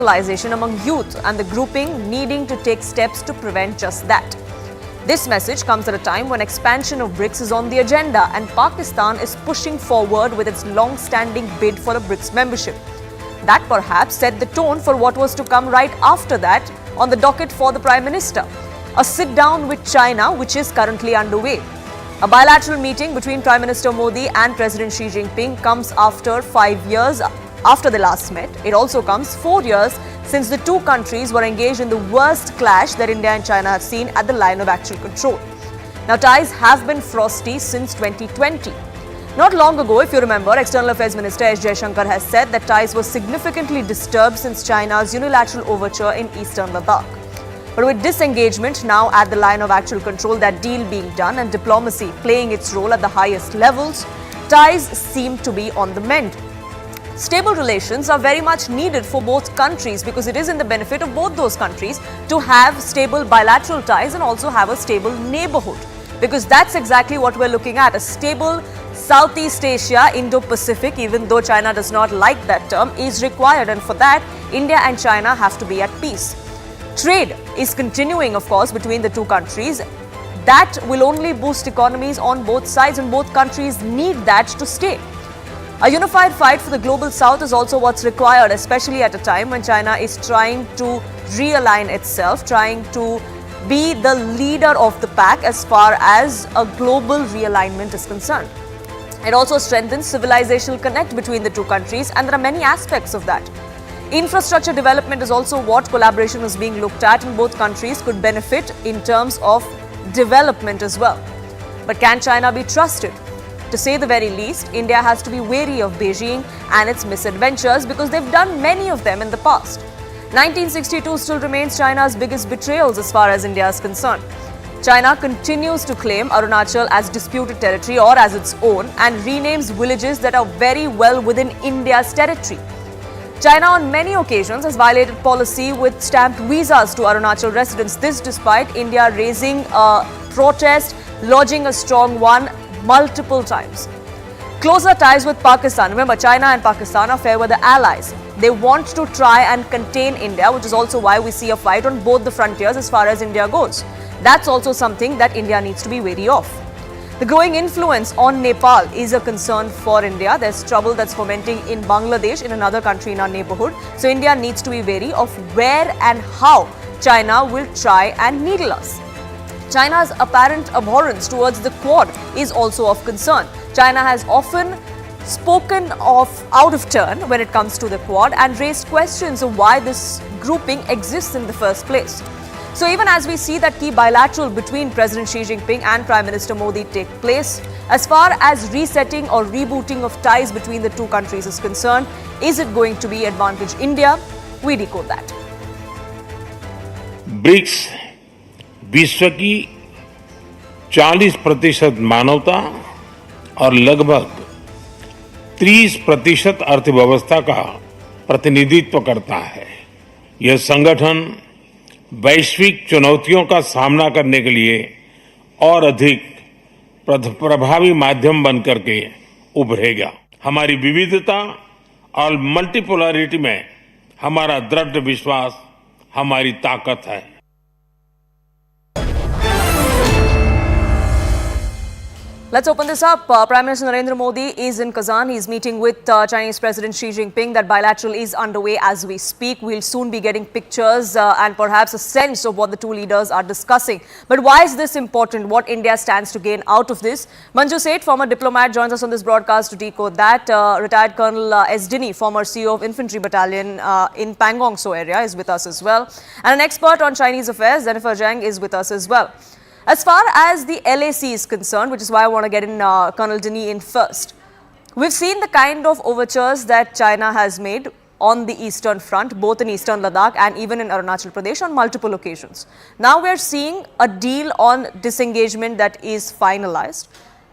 radicalization among youth and the grouping needing to take steps to prevent just that. This message comes at a time when expansion of BRICS is on the agenda and Pakistan is pushing forward with its long-standing bid for a BRICS membership. That perhaps set the tone for what was to come right after that on the docket for the Prime Minister, a sit-down with China which is currently underway. A bilateral meeting between Prime Minister Modi and President Xi Jinping comes after 5 years after they last met. It also comes 4 years since the two countries were engaged in the worst clash that India and China have seen at the line of actual control. Now, ties have been frosty since 2020. Not long ago, if you remember, External Affairs Minister S. Jaishankar has said that ties were significantly disturbed since China's unilateral overture in eastern Ladakh. But with disengagement now at the line of actual control, that deal being done and diplomacy playing its role at the highest levels, ties seem to be on the mend. Stable relations are very much needed for both countries because it is in the benefit of both those countries to have stable bilateral ties and also have a stable neighborhood. Because that's exactly what we're looking at, a stable Southeast Asia, Indo-Pacific, even though China does not like that term, is required, and for that, India and China have to be at peace. Trade is continuing, of course, between the two countries. That will only boost economies on both sides, and both countries need that to stay. A unified fight for the global south is also what's required, especially at a time when China is trying to realign itself, trying to be the leader of the pack as far as a global realignment is concerned. It also strengthens civilizational connect between the two countries, and there are many aspects of that. Infrastructure development is also what collaboration is being looked at, and both countries could benefit in terms of development as well. But can China be trusted? To say the very least, India has to be wary of Beijing and its misadventures because they've done many of them in the past. 1962 still remains China's biggest betrayals as far as India is concerned. China continues to claim Arunachal as disputed territory or as its own and renames villages that are very well within India's territory. China on many occasions has violated policy with stamped visas to Arunachal residents. This despite India raising a protest, lodging a strong one multiple times. Closer ties with Pakistan. Remember, China and Pakistan are fair weather allies. They want to try and contain India, which is also why we see a fight on both the frontiers as far as India goes. That's also something that India needs to be wary of. The growing influence on Nepal is a concern for India. There's trouble that's fomenting in Bangladesh, in another country in our neighborhood. So India needs to be wary of where and how China will try and needle us. China's apparent abhorrence towards the Quad is also of concern. China has often spoken of out of turn when it comes to the Quad and raised questions of why this grouping exists in the first place. So even as we see that key bilateral between President Xi Jinping and Prime Minister Modi take place, as far as resetting or rebooting of ties between the two countries is concerned, is it going to be advantage India? We decode that. BRICS विश्व की 40% मानवता और लगभग 30% अर्थव्यवस्था का प्रतिनिधित्व करता है। यह संगठन वैश्विक चुनौतियों का सामना करने के लिए और अधिक प्रभावी माध्यम बनकर के उभरेगा। हमारी विविधता और मल्टीपोलैरिटी में हमारा दृढ़ विश्वास हमारी ताकत है। Let's open this up. Prime Minister Narendra Modi is in Kazan. He's meeting with Chinese President Xi Jinping. That bilateral is underway as we speak. We'll soon be getting pictures and perhaps a sense of what the two leaders are discussing. But why is this important? What India stands to gain out of this? Manju Seth, former diplomat, joins us on this broadcast to decode that. Retired Colonel S. Dini, former CEO of Infantry Battalion in Pangong Tso area, is with us as well. And an expert on Chinese affairs, Jennifer Zhang, is with us as well. As far as the LAC is concerned, which is why I want to get in Colonel Dini in first, we've seen the kind of overtures that China has made on the eastern front, both in eastern Ladakh and even in Arunachal Pradesh on multiple occasions. Now we're seeing a deal on disengagement that is finalized.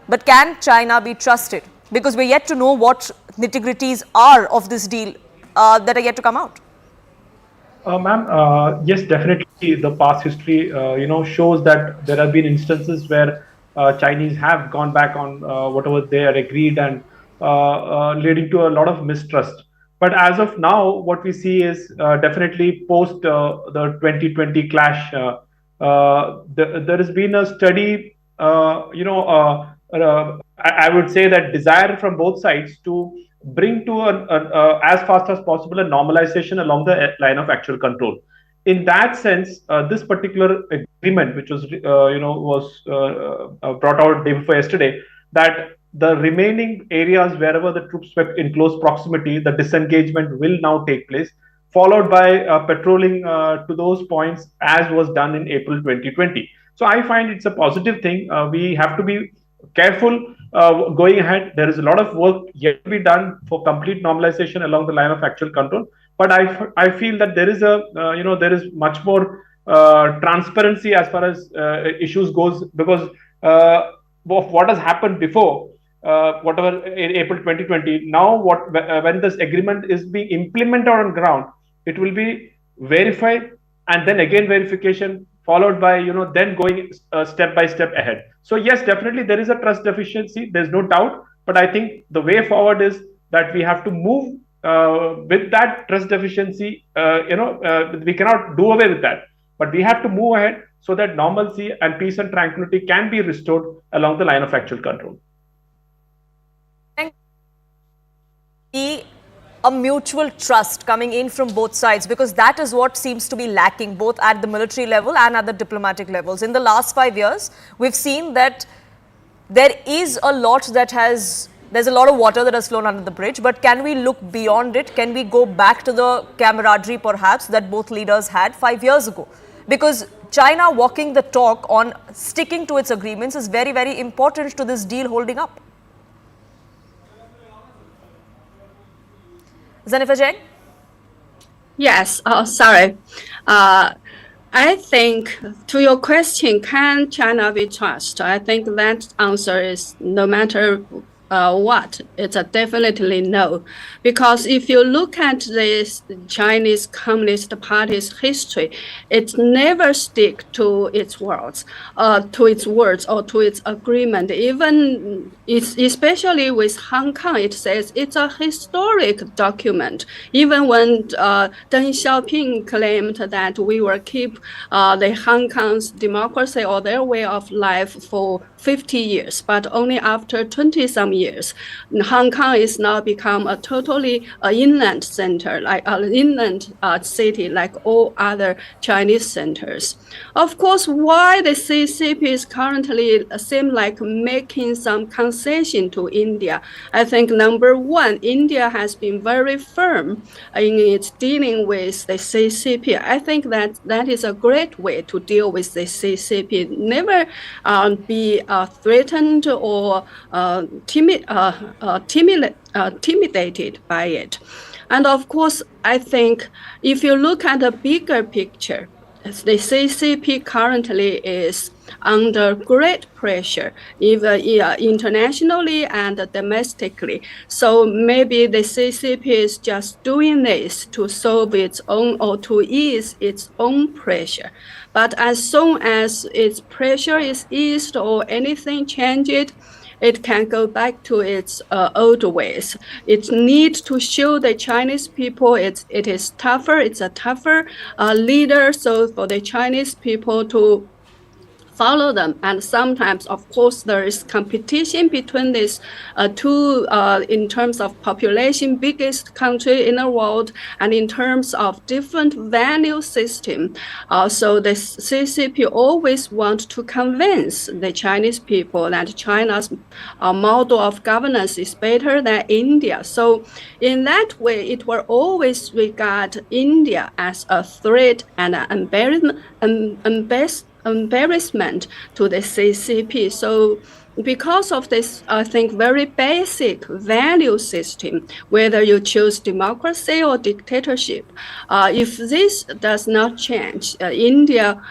But can China be trusted? Because we're yet to know what nitty-gritties are of this deal that are yet to come out. Ma'am, yes, definitely the past history, shows that there have been instances where Chinese have gone back on whatever they had agreed and leading to a lot of mistrust. But as of now, what we see is definitely post the 2020 clash, there has been a steady, I would say that desire from both sides to bring to as fast as possible a normalization along the line of actual control. In that sense, this particular agreement, which was brought out day before yesterday, that the remaining areas wherever the troops were in close proximity, the disengagement will now take place, followed by patrolling to those points as was done in April 2020. So I find it's a positive thing. We have to be careful going ahead. There is a lot of work yet to be done for complete normalization along the line of actual control. But I feel that there is there is much more transparency as far as issues goes, because of what has happened before, whatever in April 2020. Now, when this agreement is being implemented on ground, it will be verified and then again verification, followed by then going step by step ahead. So yes, definitely there is a trust deficiency. There's no doubt, but I think the way forward is that we have to move with that trust deficiency. We cannot do away with that, but we have to move ahead so that normalcy and peace and tranquility can be restored along the line of actual control. A mutual trust coming in from both sides, because that is what seems to be lacking both at the military level and at the diplomatic levels. In the last 5 years, we've seen that there's a lot of water that has flown under the bridge, but can we look beyond it? Can we go back to the camaraderie perhaps that both leaders had 5 years ago? Because China walking the talk on sticking to its agreements is very, very important to this deal holding up. Zanifa Jain? Yes, sorry. I think to your question, can China be trusted? I think that answer is no matter what, it's a definitely no. Because if you look at this Chinese Communist Party's history, it never stick to its words or to its agreement. Even especially with Hong Kong, it says it's a historic document. Even when Deng Xiaoping claimed that we will keep the Hong Kong's democracy or their way of life for 50 years, but only after 20-some years. Hong Kong is now become a totally inland center, like an inland city, like all other Chinese centers. Of course, why the CCP is currently seem like making some concession to India? I think number one, India has been very firm in its dealing with the CCP. I think that is a great way to deal with the CCP. Never be threatened or intimidated by it. And of course, I think if you look at the bigger picture, the CCP currently is under great pressure, even internationally and domestically. So maybe the CCP is just doing this to solve its own or to ease its own pressure. But as soon as its pressure is eased or anything changed, it can go back to its old ways. It needs to show the Chinese people it is tougher. It's a tougher leader. So for the Chinese people to follow them. And sometimes, of course, there is competition between these two in terms of population, biggest country in the world, and in terms of different value system. So the CCP always want to convince the Chinese people that China's model of governance is better than India. So in that way, it will always regard India as a threat and an embarrassment to the CCP. So because of this, I think, very basic value system, whether you choose democracy or dictatorship, if this does not change, India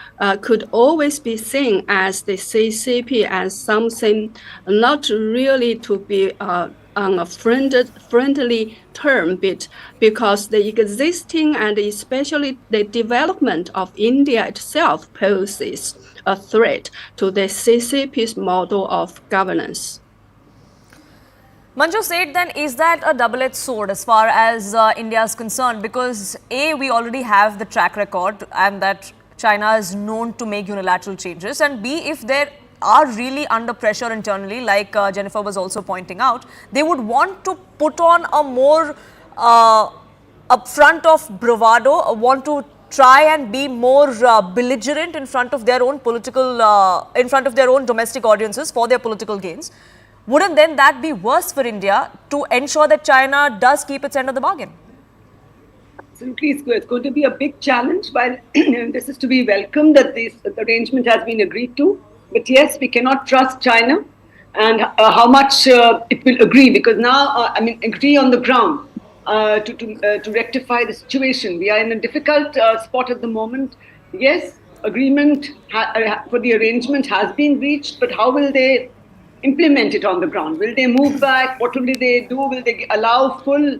could always be seen as the CCP as something not really to be on a friendly term, because the existing and especially the development of India itself poses a threat to the CCP's model of governance. Manju said, then, is that a double-edged sword as far as India is concerned? Because A, we already have the track record and that China is known to make unilateral changes, and B, if there are really under pressure internally, like Jennifer was also pointing out, they would want to put on a more upfront of bravado, want to try and be more belligerent in front of their own in front of their own domestic audiences for their political gains. Wouldn't then that be worse for India to ensure that China does keep its end of the bargain? Absolutely, it's going to be a big challenge. While this is to be welcomed that this arrangement has been agreed to, but yes, we cannot trust China and how much it will agree, because now, agree on the ground to rectify the situation. We are in a difficult spot at the moment. Yes, agreement for the arrangement has been reached, but how will they implement it on the ground? Will they move back? What will they do? Will they allow full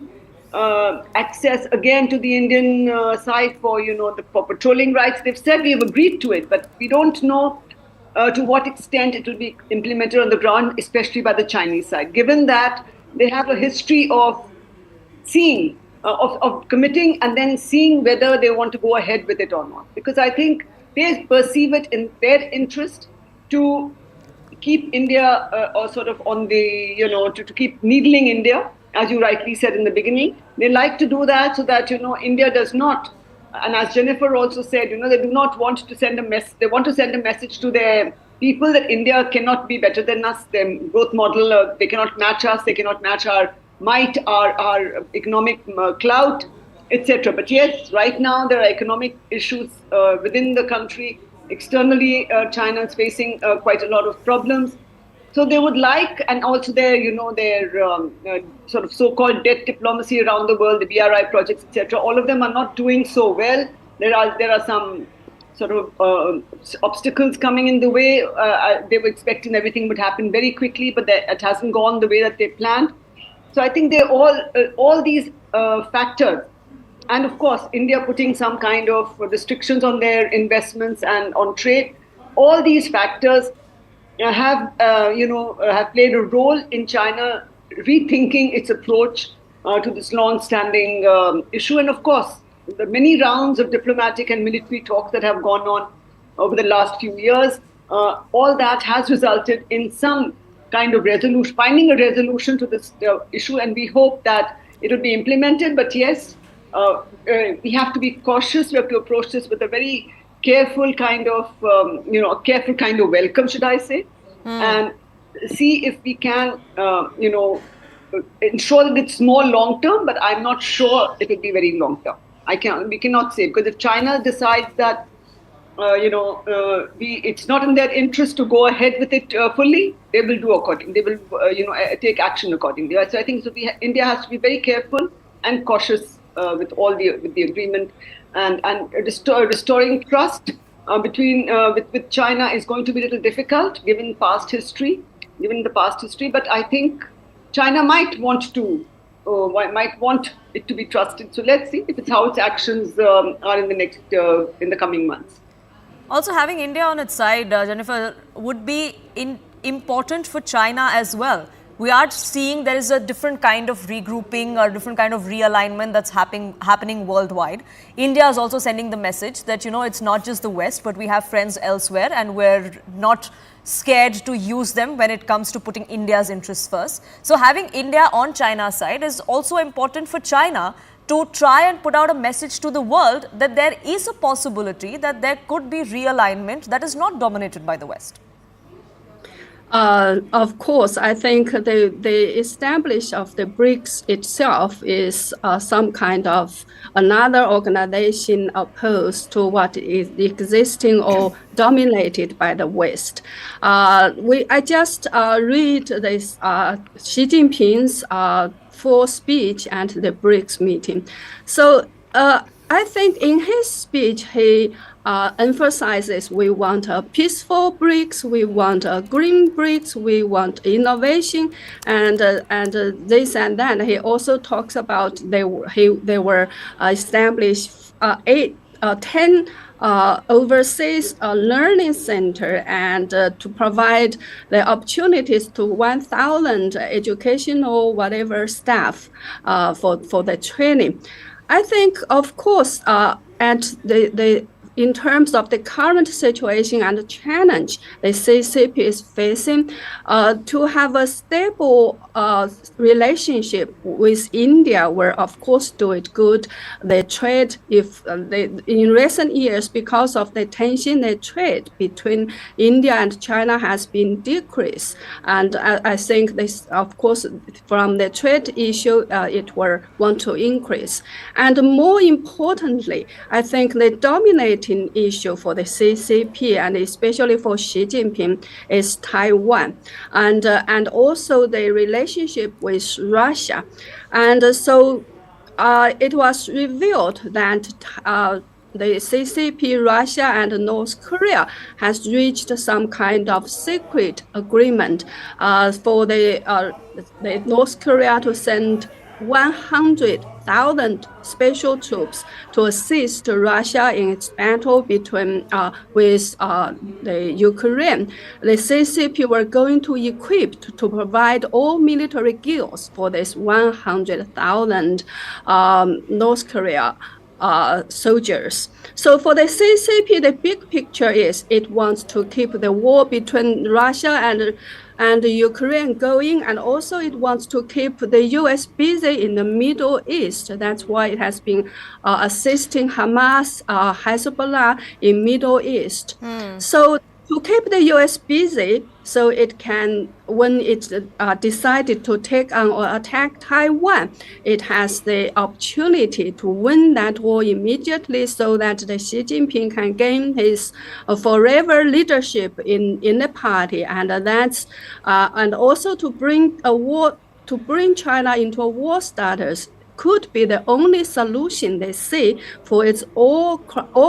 access again to the Indian side for for patrolling rights? They've said we have agreed to it, but we don't know to what extent it will be implemented on the ground, especially by the Chinese side. Given that they have a history of seeing, of committing and then seeing whether they want to go ahead with it or not, because I think they perceive it in their interest to keep India sort of on the, to keep needling India, as you rightly said in the beginning. They like to do that so that, India does not, and as Jennifer also said, they do not want to send a message. They want to send a message to their people that India cannot be better than us, their growth model, they cannot match us, they cannot match our might, our economic clout, etc. But yes, right now there are economic issues within the country. Externally, China is facing quite a lot of problems. So they would like, and also their, their sort of so-called debt diplomacy around the world, the BRI projects, etc. All of them are not doing so well. There are some sort of obstacles coming in the way. They were expecting everything would happen very quickly, but it hasn't gone the way that they planned. So I think they're all these factors. And of course, India putting some kind of restrictions on their investments and on trade. All these factors have played a role in China rethinking its approach to this long-standing issue. And of course, the many rounds of diplomatic and military talks that have gone on over the last few years, all that has resulted in some kind of resolution, finding a resolution to this issue. And we hope that it will be implemented. But yes, we have to be cautious. We have to approach this with a very careful kind of, welcome, should I say, and see if we can, ensure that it's more long term. But I'm not sure it will be very long term. We cannot say, because if China decides that, it's not in their interest to go ahead with it fully, they will do accordingly. They will, take action accordingly. So I think India has to be very careful and cautious with the agreement, and restoring trust with China is going to be a little difficult given the past history. But I think China might want it to be trusted. So let's see if it's how its actions are in the coming months. Also, having India on its side, Jennifer, would be important for China as well. We are seeing there is a different kind of regrouping or different kind of realignment that's happening worldwide. India is also sending the message that, it's not just the West, but we have friends elsewhere and we're not scared to use them when it comes to putting India's interests first. So having India on China's side is also important for China to try and put out a message to the world that there is a possibility that there could be realignment that is not dominated by the West. Of course, I think the establishment of the BRICS itself is some kind of another organization opposed to what is existing or dominated by the West. I just read this Xi Jinping's full speech at the BRICS meeting. So I think in his speech, he emphasizes we want a peaceful BRICS, we want a green BRICS, we want innovation, and this and that. He also talks about they were established 10 overseas learning center and to provide the opportunities to 1,000 educational whatever staff for the training. I think, of course, at the in terms of the current situation and the challenge the CCP is facing, to have a stable relationship with India will, of course, do it good. The trade, in recent years, because of the tension, the trade between India and China has been decreased. And I think this, of course, from the trade issue, it will want to increase. And more importantly, I think the dominating issue for the CCP and especially for Xi Jinping is Taiwan, and also the relationship with Russia, and so it was revealed that the CCP, Russia, and North Korea has reached some kind of secret agreement for the North Korea to send 100,000 special troops to assist Russia in its battle with the Ukraine. The CCP were going to equip to provide all military gears for this 100,000 North Korea soldiers. So for the CCP, the big picture is it wants to keep the war between Russia and Ukraine going, and also it wants to keep the U.S. busy in the Middle East. That's why it has been assisting Hamas, Hezbollah in Middle East. So to keep the U.S. busy, so it can, when it decided to take on or attack Taiwan, it has the opportunity to win that war immediately, so that the Xi Jinping can gain his forever leadership in the party, and that's and also to bring China into a war status could be the only solution they see for its all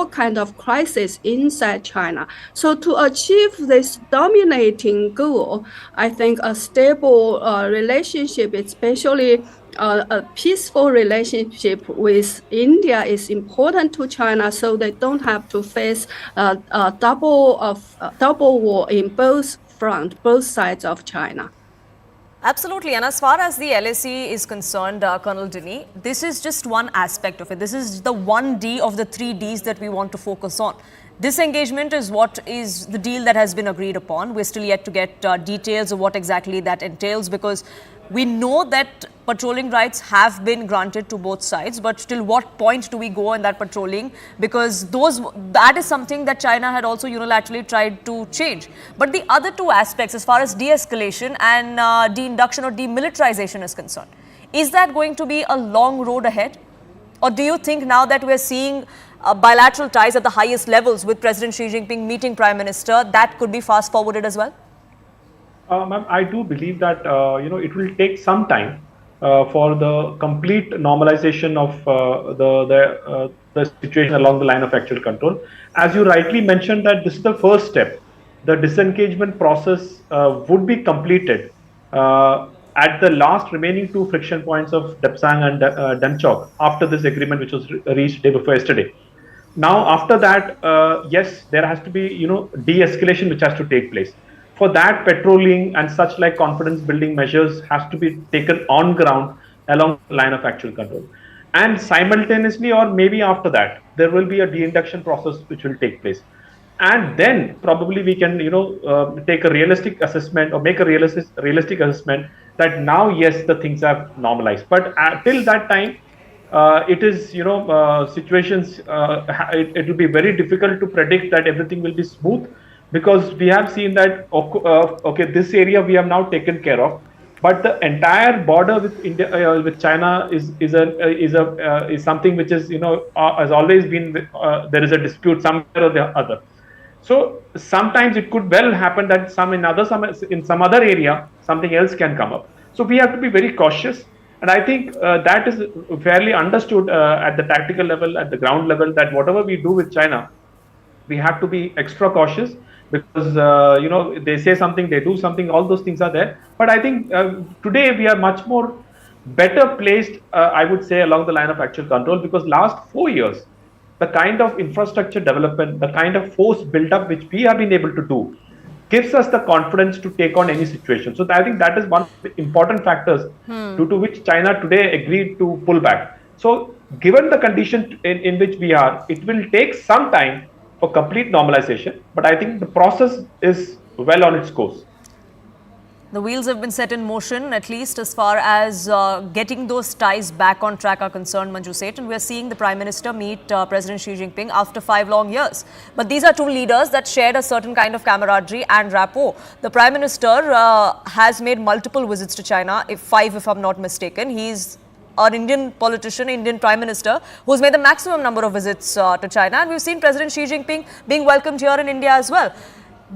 kind of crisis inside China. So to achieve this dominating goal, I think a stable relationship, especially a peaceful relationship with India, is important to China, so they don't have to face a double war in both sides of China. Absolutely. And as far as the LAC is concerned, Colonel Denny, this is just one aspect of it. This is the 1D of the 3 Ds that we want to focus on. Disengagement is what is the deal that has been agreed upon. We're still yet to get details of what exactly that entails, because we know that patrolling rights have been granted to both sides, but till what point do we go in that patrolling? Because that is something that China had also unilaterally tried to change. But the other 2 aspects, as far as de-escalation and de-induction or demilitarization is concerned, is that going to be a long road ahead? Or do you think now that we're seeing bilateral ties at the highest levels with President Xi Jinping meeting Prime Minister, that could be fast forwarded as well? Ma'am, I do believe that it will take some time for the complete normalization of the situation along the line of actual control. As you rightly mentioned, that this is the first step. The disengagement process would be completed at the last remaining 2 friction points of Depsang and Demchok after this agreement, which was reached day before yesterday. Now, after that, yes, there has to be de-escalation which has to take place. For that, patrolling and such like confidence building measures has to be taken on ground along the line of actual control. And simultaneously, or maybe after that, there will be a de-induction process which will take place. And then probably we can, take a realistic assessment or make a realistic assessment that now, yes, the things have normalized. But till that time, it is, situations, it will be very difficult to predict that everything will be smooth. Because we have seen that this area we have now taken care of, but the entire border with India, with China is something which is has always been there is a dispute somewhere or the other. So sometimes it could well happen that in some other area something else can come up. So we have to be very cautious, and I think that is fairly understood at the tactical level, at the ground level, that whatever we do with China, we have to be extra cautious. Because they say something, they do something, all those things are there. But I think today we are much better placed, I would say, along the line of actual control, because last 4 years the kind of infrastructure development, the kind of force build-up which we have been able to do, gives us the confidence to take on any situation. So I think that is one of the important factors due to which China today agreed to pull back. So given the condition in which we are, it will take some time for complete normalization, but I think the process is well on its course. The wheels have been set in motion, at least as far as getting those ties back on track are concerned, Manju Seth. And we are seeing the Prime Minister meet President Xi Jinping after 5 long years. But these are two leaders that shared a certain kind of camaraderie and rapport. The Prime Minister has made multiple visits to China, if I'm not mistaken. He's an Indian politician, Indian Prime Minister, who's made the maximum number of visits to China. And we've seen President Xi Jinping being welcomed here in India as well.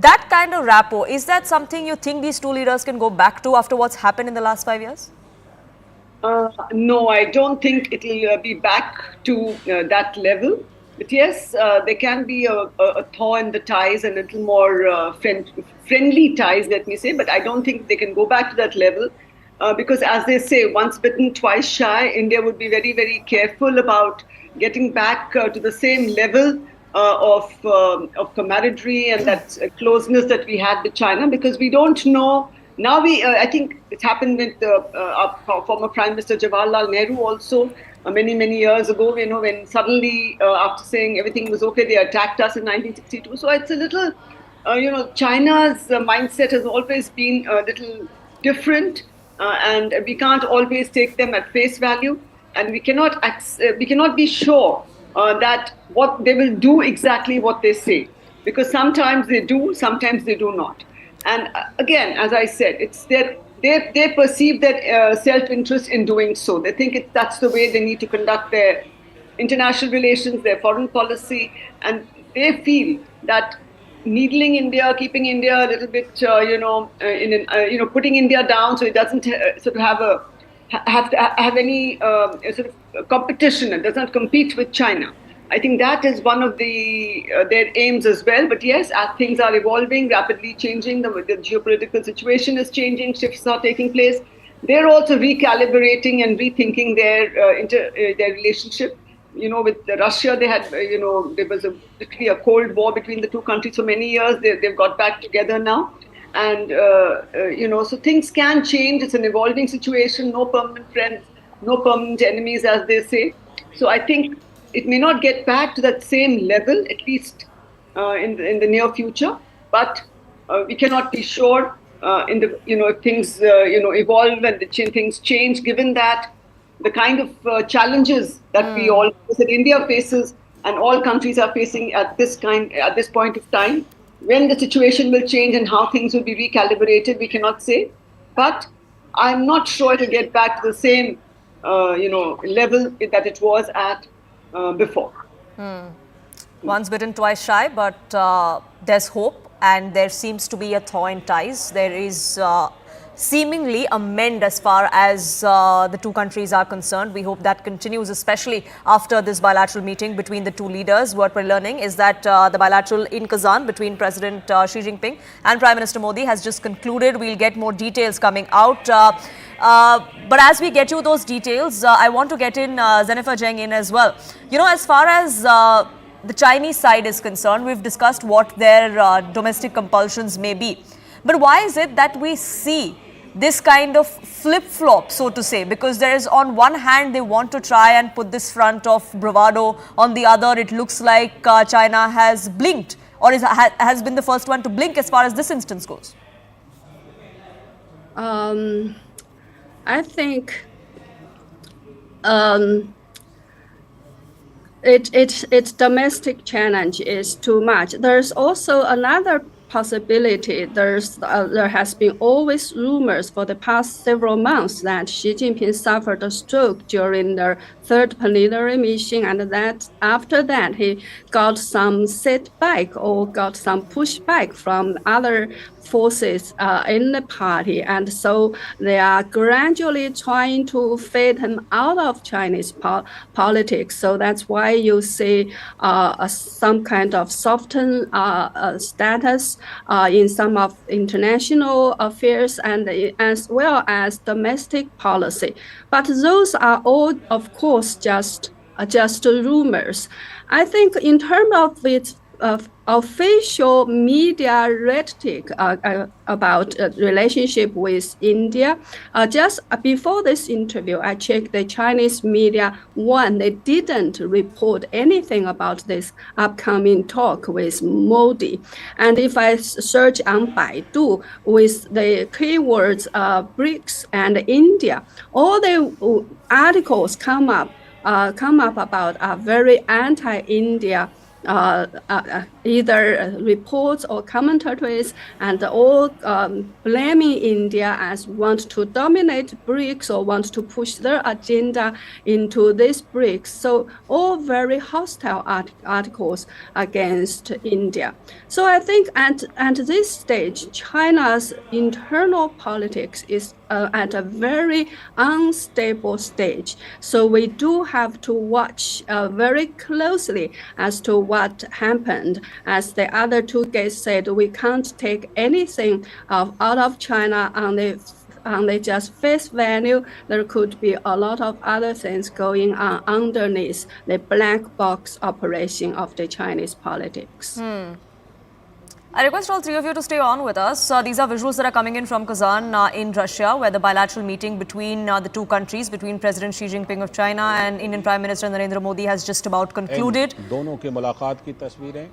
That kind of rapport, is that something you think these two leaders can go back to after what's happened in the last 5 years? No, I don't think it will be back to that level. But yes, there can be a thaw in the ties, a little more friendly ties, let me say. But I don't think they can go back to that level because, as they say, once bitten, twice shy. India would be very, very careful about getting back to the same level of camaraderie and that closeness that we had with China, because we don't know. Now I think it happened with our former Prime Minister Jawaharlal Nehru also many, many years ago, when suddenly after saying everything was okay, they attacked us in 1962. So it's a little, China's mindset has always been a little different and we can't always take them at face value, and we cannot be sure that what they will do exactly what they say, because sometimes they do, sometimes they do not. And again, as I said, it's they perceive that self-interest in doing so. They think that's the way they need to conduct their international relations, their foreign policy, and they feel that needling India, keeping India a little bit, putting India down so it doesn't sort of have any sort of competition and does not compete with China. I think that is one of their aims as well. But yes, as things are evolving, rapidly changing, the geopolitical situation is changing, shifts are taking place. They're also recalibrating and rethinking their relationship. With Russia, they had, there was literally a cold war between the two countries for many years. They've got back together now. And, so things can change. It's an evolving situation, no permanent friends, no permanent enemies, as they say. So I think it may not get back to that same level, at least in the near future. But we cannot be sure if things, evolve and things change, given that the kind of challenges that that India faces and all countries are facing at this point of time. When the situation will change and how things will be recalibrated, we cannot say. But I'm not sure it will get back to the same, level that it was at before. Once bitten, twice shy, but there's hope and there seems to be a thaw in ties. There is seemingly a mend as far as the two countries are concerned. We hope that continues, especially after this bilateral meeting between the two leaders. What we're learning is that the bilateral in Kazan between President Xi Jinping and Prime Minister Modi has just concluded. We'll get more details coming out. But as we get you those details, I want to get in Jennifer Zheng in as well. As far as the Chinese side is concerned, we've discussed what their domestic compulsions may be. But why is it that we see this kind of flip-flop, so to say? Because there is, on one hand, they want to try and put this front of bravado. On the other, it looks like China has blinked or has been the first one to blink as far as this instance goes. I think its domestic challenge is too much. There's also another possibility. There has been always rumors for the past several months that Xi Jinping suffered a stroke during the third plenary meeting, and that after that he got some setback or got some pushback from other forces in the party, and so they are gradually trying to fade him out of Chinese politics. So that's why you see some kind of softened status in some of international affairs and as well as domestic policy. But those are all, of course, just just rumors. I think in terms of its official media rhetoric about relationship with India, just before this interview, I checked the Chinese media. One, they didn't report anything about this upcoming talk with Modi. And if I search on Baidu with the keywords BRICS and India, all the articles come up about a very anti-India either reports or commentators, and all blaming India as want to dominate BRICS or want to push their agenda into this BRICS. So all very hostile articles against India. So I think at this stage, China's internal politics is at a very unstable stage. So we do have to watch very closely as to what happened. As the other two guests said, we can't take anything out of China on the just face value. There could be a lot of other things going on underneath the black box operation of the Chinese politics. I request all three of you to stay on with us. These are visuals that are coming in from Kazan in Russia, where the bilateral meeting between the two countries, between President Xi Jinping of China and Indian Prime Minister Narendra Modi, has just about concluded. दोनों की मुलाकात की तस्वीरें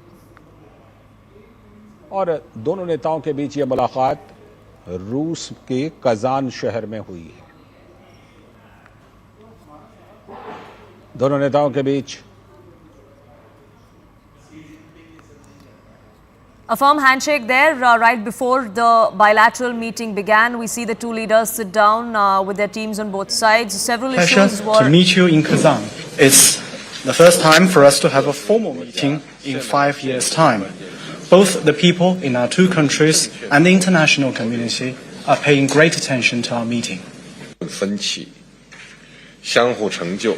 और दोनों नेताओं के बीच ये मुलाकात रूस के कजान शहर में हुई है। दोनों नेताओं के बीच a firm handshake there right before the bilateral meeting began. We see the two leaders sit down with their teams on both sides. Several issues were... to meet you in Kazan. It's the first time for us to have a formal meeting in 5 years' time. Both the people in our two countries and the international community are paying great attention to our meeting. 分歧，相互成就。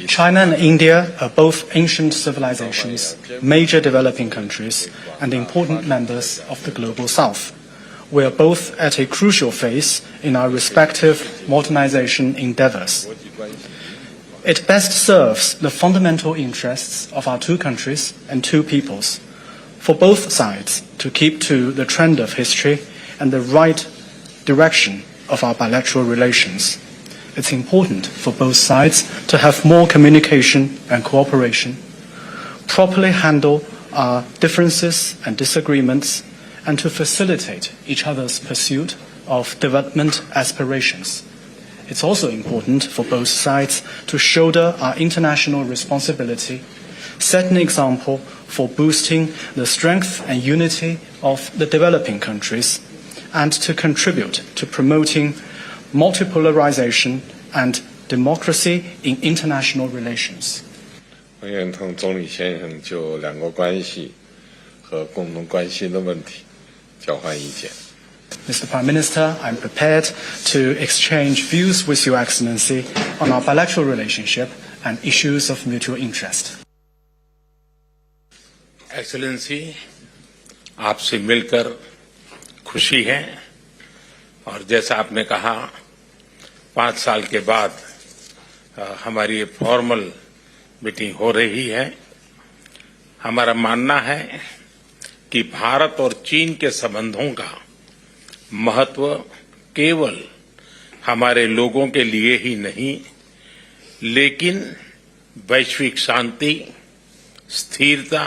China and India are both ancient civilizations, major developing countries, and important members of the global south. We are both at a crucial phase in our respective modernization endeavors. It best serves the fundamental interests of our two countries and two peoples, for both sides to keep to the trend of history and the right direction of our bilateral relations. It's important for both sides to have more communication and cooperation, properly handle our differences and disagreements, and to facilitate each other's pursuit of development aspirations. It's also important for both sides to shoulder our international responsibility, set an example for boosting the strength and unity of the developing countries, and to contribute to promoting multipolarization and democracy in international relations. 我愿同总理先生就两国关系和共同关心的问题交换意见。 Mr. Prime Minister, I'm prepared to exchange views with Your Excellency on our bilateral relationship and issues of mutual interest. Excellency, आपसे मिलकर खुशी है और जैसा आपने कहा 5 साल के बाद हमारी ये फॉर्मल मीटिंग हो रही है। हमारा मानना है कि भारत और चीन के संबंधों का महत्व केवल हमारे लोगों के लिए ही नहीं, लेकिन वैश्विक शांति, स्थिरता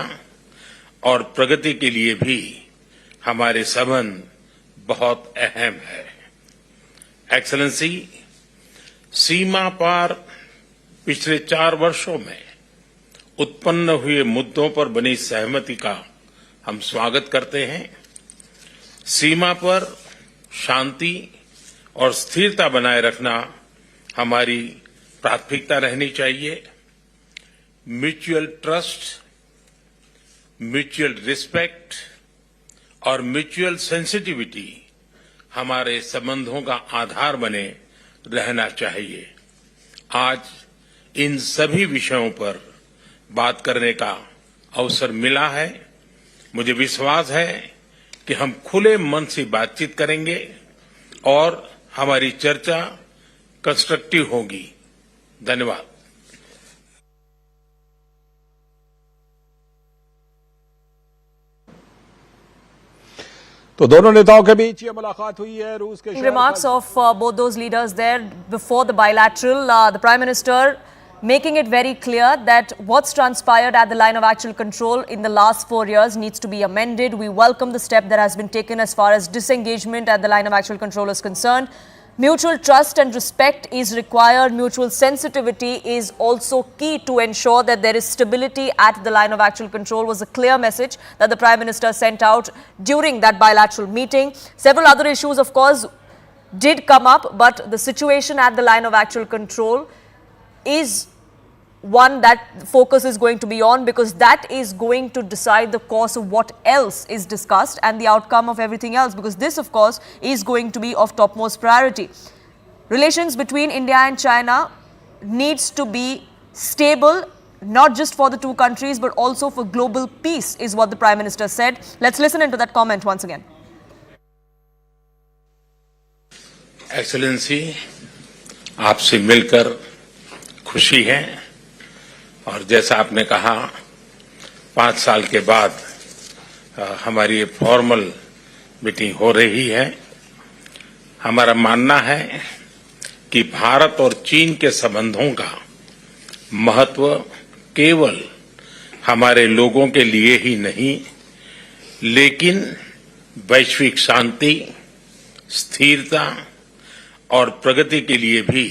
और प्रगति के लिए भी हमारे संबंध बहुत अहम है। एक्सेलेंसी, सीमा पार पिछले 4 वर्षों में उत्पन्न हुए मुद्दों पर बनी सहमति का हम स्वागत करते हैं। सीमा पर शांति और स्थिरता बनाए रखना हमारी प्राथमिकता रहनी चाहिए। म्यूचुअल ट्रस्ट, म्यूचुअल रिस्पेक्ट और म्यूचुअल सेंसिटिविटी हमारे संबंधों का आधार बने रहना चाहिए। आज इन सभी विषयों पर बात करने का अवसर मिला है। मुझे विश्वास है कि हम खुले मन से बातचीत करेंगे और हमारी चर्चा कंस्ट्रक्टिव होगी। धन्यवाद। तो दोनों नेताओं के बीच ये मुलाकात हुई है रूस के remarks of both those leaders there before the bilateral. The Prime Minister making it very clear that what's transpired at the line of actual control in the last 4 years needs to be amended. We welcome the step that has been taken as far as disengagement at the line of actual control is concerned. Mutual trust and respect is required. Mutual sensitivity is also key to ensure that there is stability at the line of actual control, was a clear message that the Prime Minister sent out during that bilateral meeting. Several other issues, of course, did come up, but the situation at the line of actual control is one that focus is going to be on, because that is going to decide the course of what else is discussed and the outcome of everything else, because this, of course, is going to be of topmost priority. Relations between India and China needs to be stable, not just for the two countries, but also for global peace, is what the Prime Minister said. Let's listen into that comment once again. Excellency, आपसे मिलकर खुशी है, और जैसा आपने कहा 5 साल के बाद हमारी फॉर्मल मीटिंग हो रही है। हमारा मानना है कि भारत और चीन के संबंधों का महत्व केवल हमारे लोगों के लिए ही नहीं, लेकिन वैश्विक शांति, स्थिरता और प्रगति के लिए भी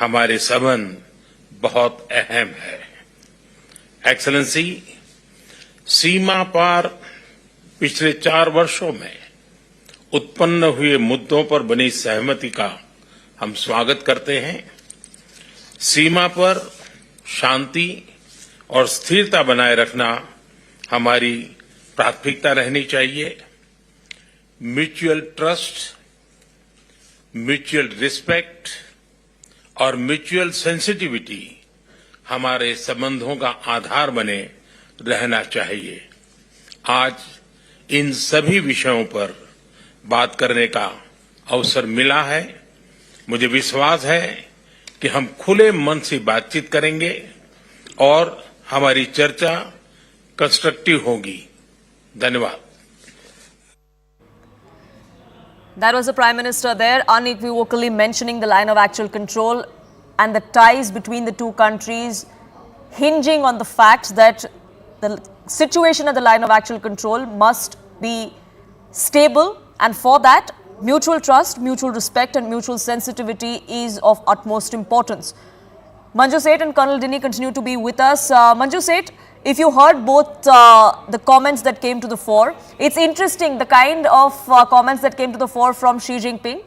हमारे संबंध बहुत अहम है। एक्सेलेंसी, सीमा पार पिछले 4 वर्षों में उत्पन्न हुए मुद्दों पर बनी सहमति का हम स्वागत करते हैं। सीमा पर शांति और स्थिरता बनाए रखना हमारी प्राथमिकता रहनी चाहिए। म्यूचुअल ट्रस्ट, म्यूचुअल रिस्पेक्ट और म्यूचुअल सेंसिटिविटी हमारे संबंधों का आधार बने रहना चाहिए। आज इन सभी विषयों पर बात करने का अवसर मिला है। मुझे विश्वास है कि हम खुले मन से बातचीत करेंगे और हमारी चर्चा कंस्ट्रक्टिव होगी। धन्यवाद। That was the Prime Minister there, unequivocally mentioning the line of actual control and the ties between the two countries, hinging on the fact that the situation at the line of actual control must be stable, and for that, mutual trust, mutual respect and mutual sensitivity is of utmost importance. Manju Seth and Colonel Dinny continue to be with us. Manju Seth, if you heard both the comments that came to the fore, it's interesting the kind of comments that came to the fore from Xi Jinping.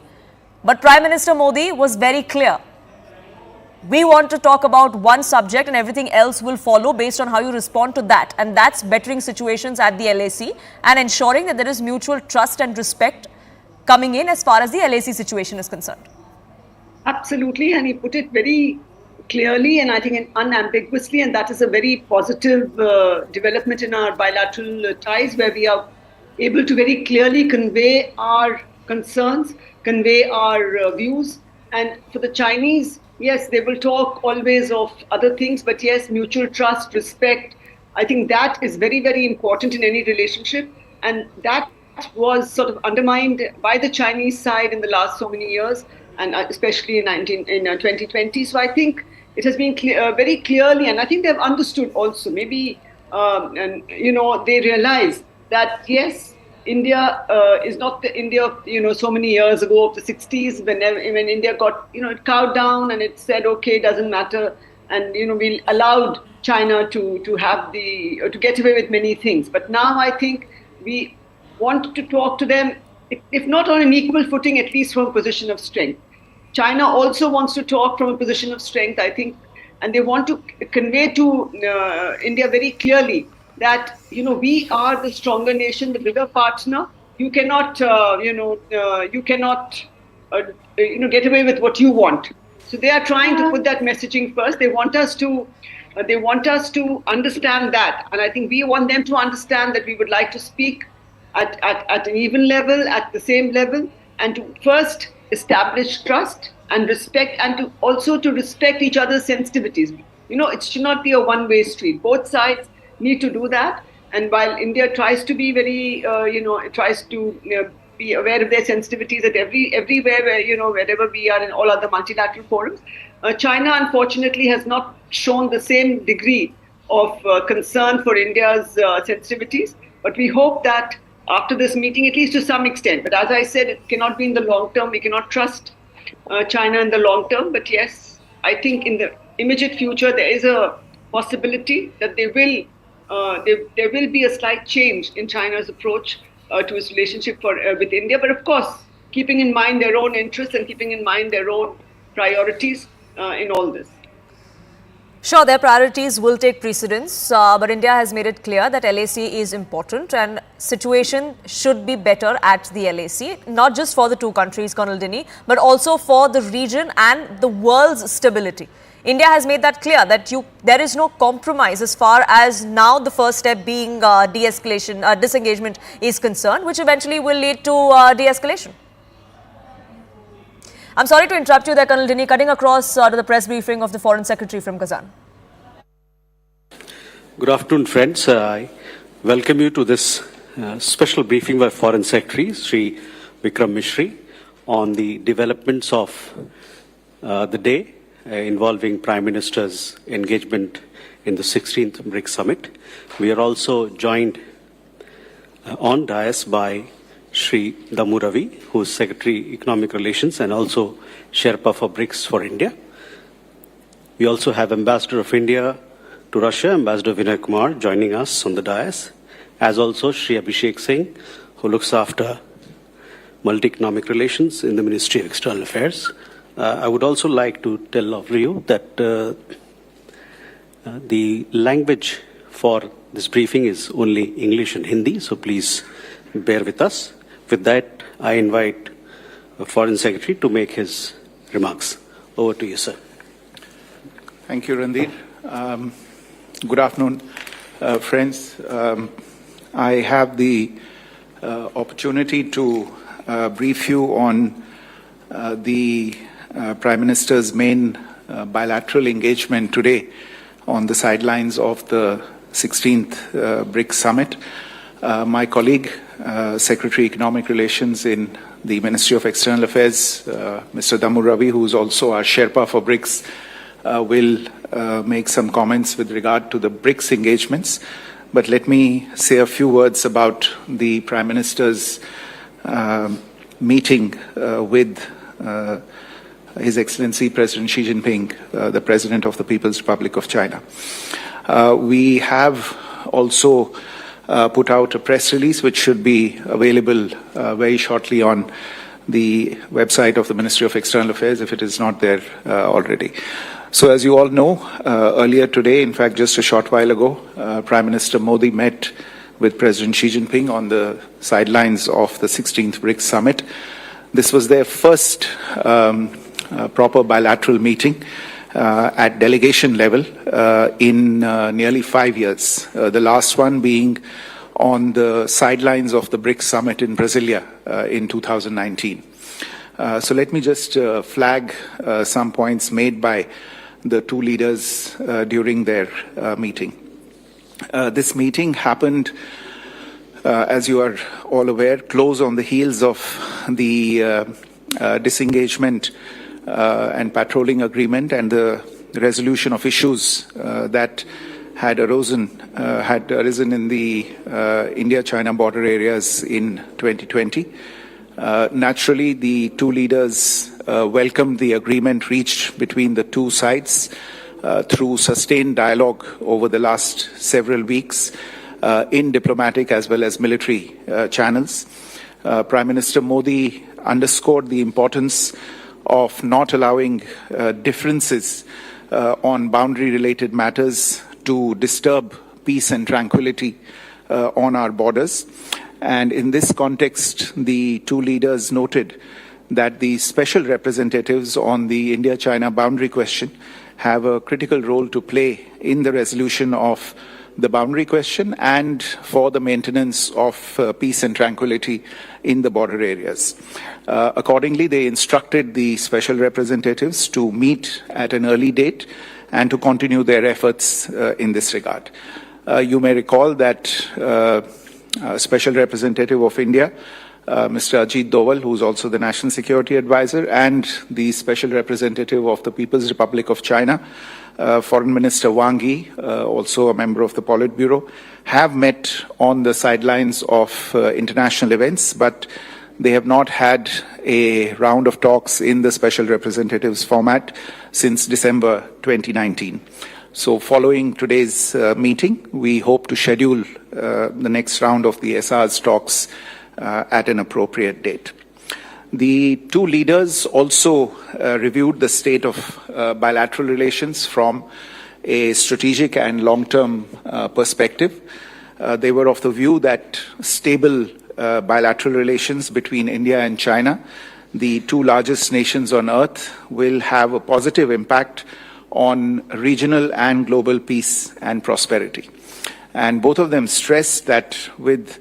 But Prime Minister Modi was very clear. We want to talk about one subject and everything else will follow based on how you respond to that. And that's bettering situations at the LAC and ensuring that there is mutual trust and respect coming in as far as the LAC situation is concerned. Absolutely. And he put it very clearly and I think unambiguously, and that is a very positive development in our bilateral ties, where we are able to very clearly convey our concerns, convey our views. And for the Chinese, yes, they will talk always of other things, but yes, mutual trust, respect, I think that is very, very important in any relationship. And that was sort of undermined by the Chinese side in the last so many years, and especially in 2020. So I think it has been very clearly, and I think they've understood also, maybe, and they realize that yes, India is not the India of, so many years ago, of the 60s, when India got, it cowed down and it said, okay, it doesn't matter. And, we allowed China to have to get away with many things. But now I think we want to talk to them, if not on an equal footing, at least from a position of strength. China also wants to talk from a position of strength, I think, and they want to convey to India very clearly that, we are the stronger nation, the bigger partner. You cannot, get away with what you want. So they are trying to put that messaging first. They want us to understand that. And I think we want them to understand that we would like to speak at an even level, at the same level, and to first establish trust and respect, and to also to respect each other's sensitivities. It should not be a one-way street. Both sides need to do that. And while India tries to be very, it tries to be aware of their sensitivities at everywhere where, wherever we are in all other multilateral forums, China unfortunately has not shown the same degree of concern for India's sensitivities. But we hope that after this meeting, at least to some extent, but as I said, it cannot be in the long term. We cannot trust China in the long term. But yes, I think in the immediate future, there is a possibility that there will be a slight change in China's approach to its relationship with India. But of course, keeping in mind their own interests and keeping in mind their own priorities in all this. Sure, their priorities will take precedence, but India has made it clear that LAC is important and situation should be better at the LAC, not just for the two countries, Colonel Dinny, but also for the region and the world's stability. India has made that clear that there is no compromise as far as now the first step being de-escalation, disengagement is concerned, which eventually will lead to de-escalation. I'm sorry to interrupt you there, Colonel Dinny, cutting across to the press briefing of the Foreign Secretary from Kazan. Good afternoon, friends. I welcome you to this special briefing by Foreign Secretary, Sri Vikram Mishri, on the developments of the day involving Prime Minister's engagement in the 16th BRICS Summit. We are also joined on dais by Sri Damu Ravi, who is Secretary Economic Relations and also Sherpa for BRICS for India. We also have Ambassador of India to Russia, Ambassador Vinay Kumar, joining us on the dais, as also Sri Abhishek Singh, who looks after multi-economic relations in the Ministry of External Affairs. I would also like to tell all of you that the language for this briefing is only English and Hindi, so please bear with us. With that, I invite the Foreign Secretary to make his remarks. Over to you, sir. Thank you, Randir. Good afternoon, friends. I have the opportunity to brief you on the Prime Minister's main bilateral engagement today on the sidelines of the 16th BRICS Summit. My colleague, Secretary Economic Relations in the Ministry of External Affairs, Mr. Damu Ravi, who is also our Sherpa for BRICS, will make some comments with regard to the BRICS engagements. But let me say a few words about the Prime Minister's meeting with His Excellency President Xi Jinping, the President of the People's Republic of China. We have also put out a press release which should be available very shortly on the website of the Ministry of External Affairs if it is not there already. So as you all know, earlier today, in fact just a short while ago, Prime Minister Modi met with President Xi Jinping on the sidelines of the 16th BRICS Summit. This was their first proper bilateral meeting at delegation level in nearly 5 years, the last one being on the sidelines of the BRICS Summit in Brasilia in 2019. So let me just flag some points made by the two leaders during their meeting. This meeting happened, as you are all aware, close on the heels of the disengagement and patrolling agreement and the resolution of issues that had arisen in the India-China border areas in 2020. Naturally, the two leaders welcomed the agreement reached between the two sides through sustained dialogue over the last several weeks in diplomatic as well as military channels. Prime Minister Modi underscored the importance of not allowing differences on boundary-related matters to disturb peace and tranquility on our borders. And in this context, the two leaders noted that the special representatives on the India-China boundary question have a critical role to play in the resolution of the boundary question and for the maintenance of peace and tranquility in the border areas. Accordingly, they instructed the special representatives to meet at an early date and to continue their efforts in this regard. You may recall that Special Representative of India, Mr. Ajit Doval, who is also the National Security Advisor, and the Special Representative of the People's Republic of China, Foreign Minister Wang Yi, also a member of the Politburo, have met on the sidelines of international events, but they have not had a round of talks in the Special Representatives format since December 2019. So following today's meeting, we hope to schedule the next round of the SR's talks at an appropriate date. The two leaders also reviewed the state of bilateral relations from a strategic and long-term perspective. They were of the view that stable bilateral relations between India and China, the two largest nations on earth, will have a positive impact on regional and global peace and prosperity. And both of them stressed that with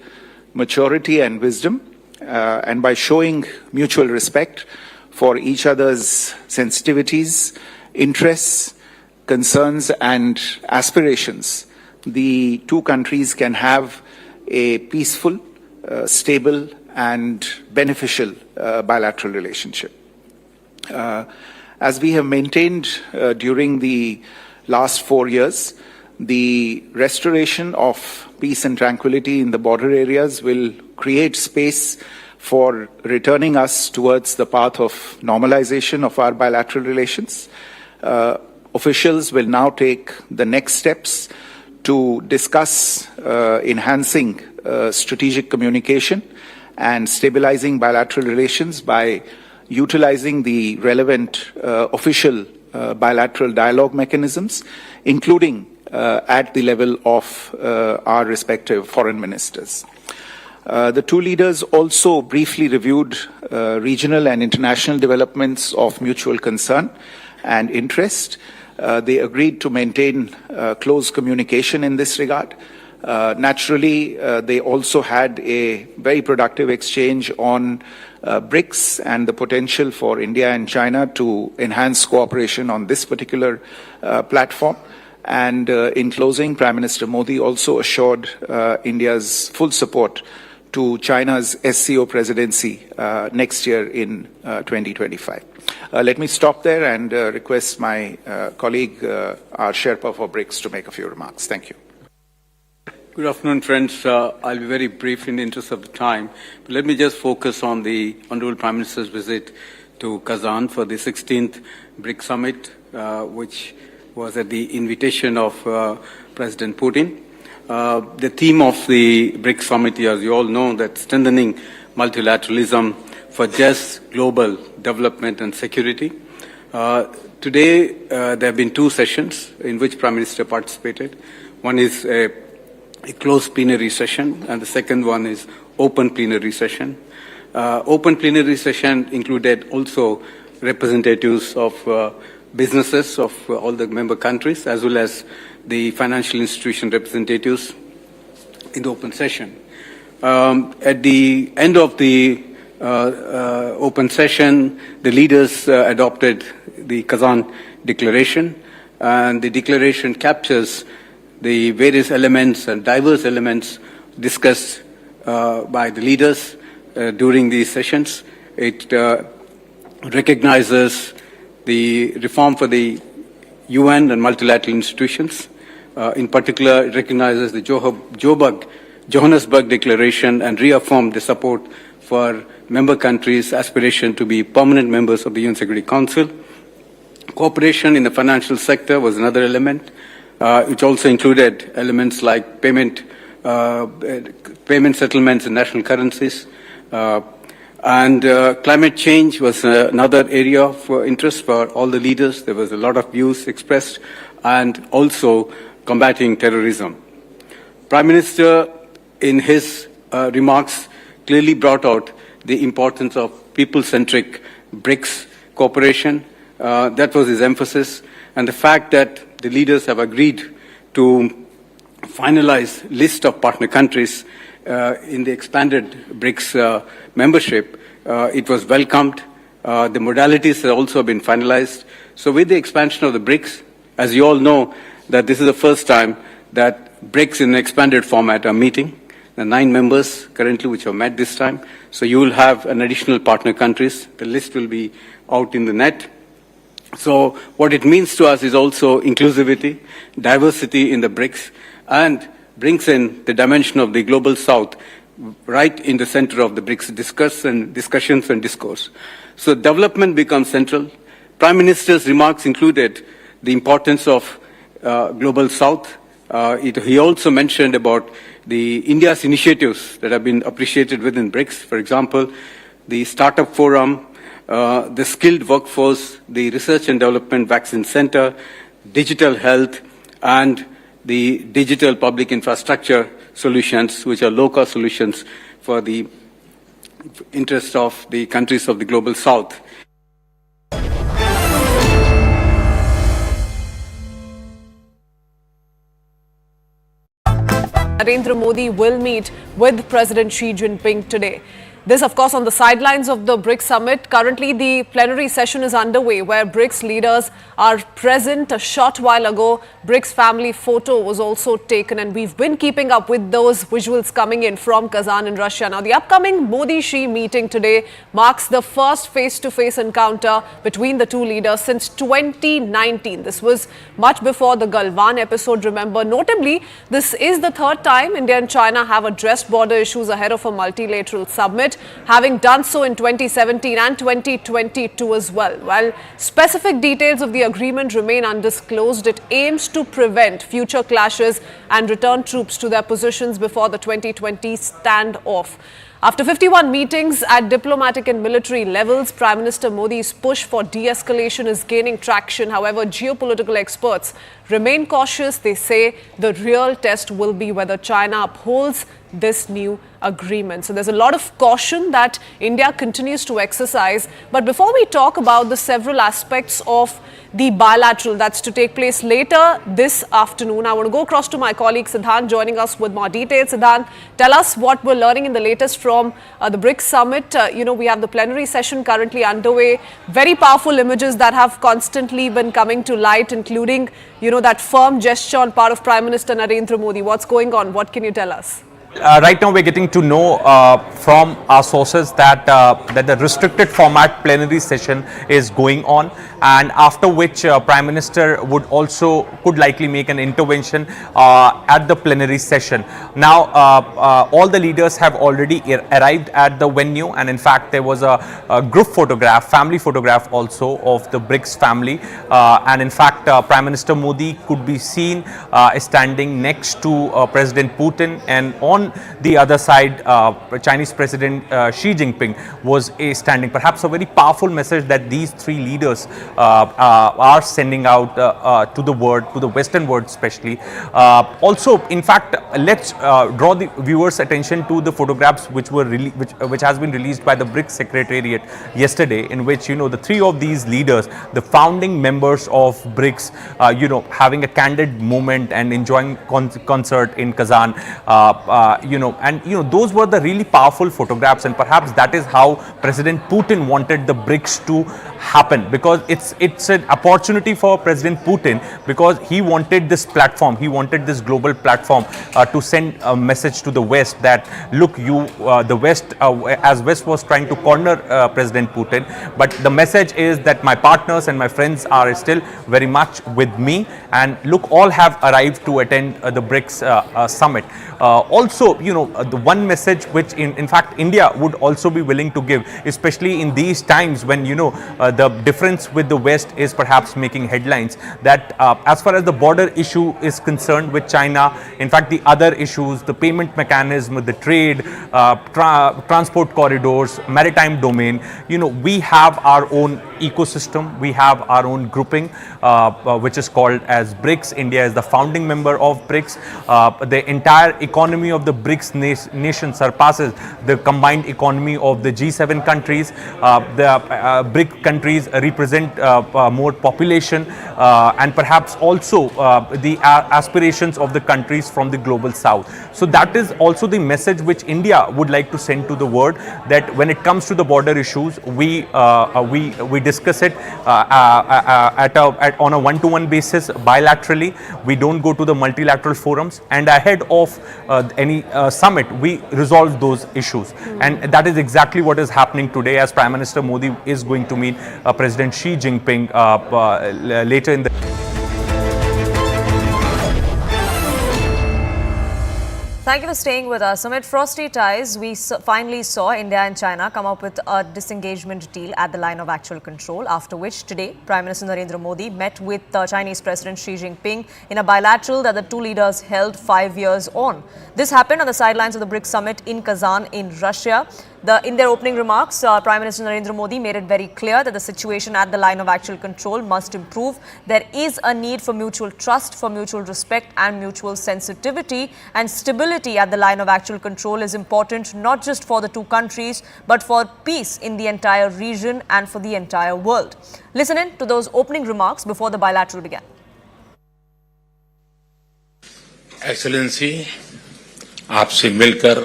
maturity and wisdom, and by showing mutual respect for each other's sensitivities, interests, concerns, and aspirations, the two countries can have a peaceful, stable, and beneficial bilateral relationship. As we have maintained during the last 4 years, the restoration of peace and tranquility in the border areas will create space for returning us towards the path of normalization of our bilateral relations. Officials will now take the next steps to discuss enhancing strategic communication and stabilizing bilateral relations by utilizing the relevant official bilateral dialogue mechanisms, including at the level of our respective foreign ministers. The two leaders also briefly reviewed regional and international developments of mutual concern and interest. They agreed to maintain close communication in this regard. Naturally, they also had a very productive exchange on BRICS and the potential for India and China to enhance cooperation on this particular platform. And in closing, Prime Minister Modi also assured India's full support to China's SCO presidency next year in 2025. Let me stop there and request my colleague, our Sherpa for BRICS, to make a few remarks. Thank you. Good afternoon, friends. I'll be very brief in the interest of the time. But let me just focus on the Honorable Prime Minister's visit to Kazan for the 16th BRICS Summit, which was at the invitation of President Putin. The theme of the BRICS Summit, as you all know, that strengthening multilateralism for just global development and security. Today, there have been two sessions in which Prime Minister participated. One is a closed plenary session, and the second one is open plenary session. Open plenary session included also representatives of businesses of all the member countries, as well as the financial institution representatives in the open session. At the end of the open session, the leaders adopted the Kazan Declaration, and the declaration captures the various elements and diverse elements discussed by the leaders during these sessions. It recognizes the reform for the UN and multilateral institutions. In particular, it recognizes the Johannesburg Declaration and reaffirmed the support for member countries' aspiration to be permanent members of the UN Security Council. Cooperation in the financial sector was another element, which also included elements like payment settlements in national currencies. And climate change was another area of interest for all the leaders. There was a lot of views expressed, and also combating terrorism. Prime Minister, in his remarks, clearly brought out the importance of people-centric BRICS cooperation. That was his emphasis, and the fact that the leaders have agreed to finalize list of partner countries in the expanded BRICS membership. It was welcomed. The modalities have also been finalized. So with the expansion of the BRICS, as you all know, that this is the first time that BRICS in an expanded format are meeting. The 9 members currently which have met this time. So you will have an additional partner countries. The list will be out in the net. So what it means to us is also inclusivity, diversity in the BRICS, and brings in the dimension of the global south right in the center of the BRICS discussions and discourse. So development becomes central. Prime Minister's remarks included the importance of global south. He also mentioned about the India's initiatives that have been appreciated within BRICS. For example, the Startup Forum, the skilled workforce, the Research and Development Vaccine Center, digital health, and the digital public infrastructure solutions, which are low-cost solutions for the interest of the countries of the global south. Narendra Modi will meet with President Xi Jinping today. This, of course, on the sidelines of the BRICS summit. Currently, the plenary session is underway where BRICS leaders are present. A short while ago, BRICS family photo was also taken, and we've been keeping up with those visuals coming in from Kazan in Russia. Now, the upcoming Modi-Xi meeting today marks the first face-to-face encounter between the two leaders since 2019. This was much before the Galwan episode, remember. Notably, this is the third time India and China have addressed border issues ahead of a multilateral summit, having done so in 2017 and 2022 as well. While specific details of the agreement remain undisclosed, it aims to prevent future clashes and return troops to their positions before the 2020 standoff. After 51 meetings at diplomatic and military levels, Prime Minister Modi's push for de-escalation is gaining traction. However, geopolitical experts remain cautious. They say the real test will be whether China upholds this new agreement. So there's a lot of caution that India continues to exercise. But before we talk about the several aspects of the bilateral that's to take place later this afternoon, I want to go across to my colleague Siddhant joining us with more details. Siddhant, tell us what we're learning in the latest from the BRICS summit. We have the plenary session currently underway. Very powerful images that have constantly been coming to light, including, that firm gesture on part of Prime Minister Narendra Modi. What's going on? What can you tell us? Right now we're getting to know from our sources that the restricted format plenary session is going on, and after which Prime Minister could likely make an intervention at the plenary session. Now all the leaders have already arrived at the venue, and in fact there was a group photograph, family photograph also of the BRICS family, and in fact Prime Minister Modi could be seen standing next to President Putin, and on the other side, Chinese President Xi Jinping was standing. Perhaps a very powerful message that these three leaders are sending out to the world, to the Western world especially. Also, in fact, let's draw the viewers' attention to the photographs which has been released by the BRICS Secretariat yesterday, in which the three of these leaders, the founding members of BRICS, having a candid moment and enjoying concert in Kazan. Those were the really powerful photographs, and perhaps that is how President Putin wanted the BRICS to happen, because it's an opportunity for President Putin, because he wanted this platform, he wanted this global platform to send a message to the West that, look, the West, as West was trying to corner President Putin, but the message is that my partners and my friends are still very much with me, and look, all have arrived to attend the BRICS summit. Also, the one message which in fact India would also be willing to give, especially in these times when the difference with the West is perhaps making headlines, that as far as the border issue is concerned with China, in fact the other issues, the payment mechanism, the trade, transport corridors, maritime domain, we have our own ecosystem, we have our own grouping which is called as BRICS. India is the founding member of BRICS. The entire economy of the the BRICS nations surpasses the combined economy of the G7 countries. The BRIC countries represent more population and perhaps also the aspirations of the countries from the global south. So that is also the message which India would like to send to the world, that when it comes to the border issues, we discuss it on a one-to-one basis bilaterally. We don't go to the multilateral forums, and ahead of any summit we resolve those issues. And that is exactly what is happening today, as Prime Minister Modi is going to meet President Xi Jinping later in the Thank you for staying with us. Amid frosty ties, we finally saw India and China come up with a disengagement deal at the line of actual control, after which today Prime Minister Narendra Modi met with Chinese President Xi Jinping in a bilateral that the two leaders held 5 years on. This happened on the sidelines of the BRICS summit in Kazan in Russia. In their opening remarks, Prime Minister Narendra Modi made it very clear that the situation at the line of actual control must improve. There is a need for mutual trust, for mutual respect and mutual sensitivity, and stability at the line of actual control is important not just for the two countries but for peace in the entire region and for the entire world. Listen in to those opening remarks before the bilateral began. Excellency, आपसे मिलकर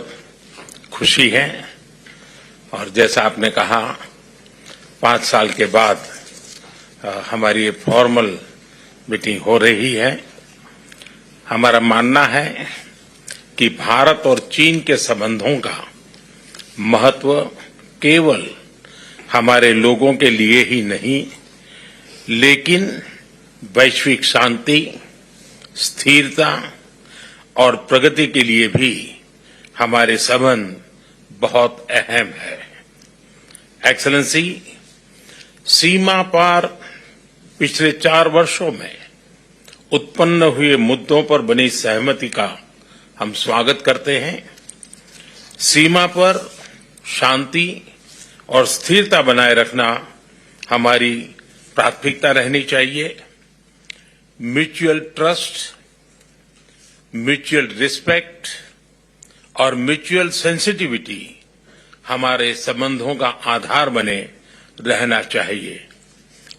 खुशी है, और जैसा आपने कहा 5 साल के बाद हमारी ये फॉर्मल मीटिंग हो रही है। हमारा मानना है कि भारत और चीन के संबंधों का महत्व केवल हमारे लोगों के लिए ही नहीं, लेकिन वैश्विक शांति, स्थिरता और प्रगति के लिए भी हमारे संबंध बहुत अहम है। एक्सेलेंसी, सीमा पार पिछले 4 वर्षों में उत्पन्न हुए मुद्दों पर बनी सहमति का हम स्वागत करते हैं। सीमा पर शांति और स्थिरता बनाए रखना हमारी प्राथमिकता रहनी चाहिए। म्यूचुअल ट्रस्ट, म्यूचुअल रिस्पेक्ट और म्यूचुअल सेंसिटिविटी हमारे संबंधों का आधार बने रहना चाहिए।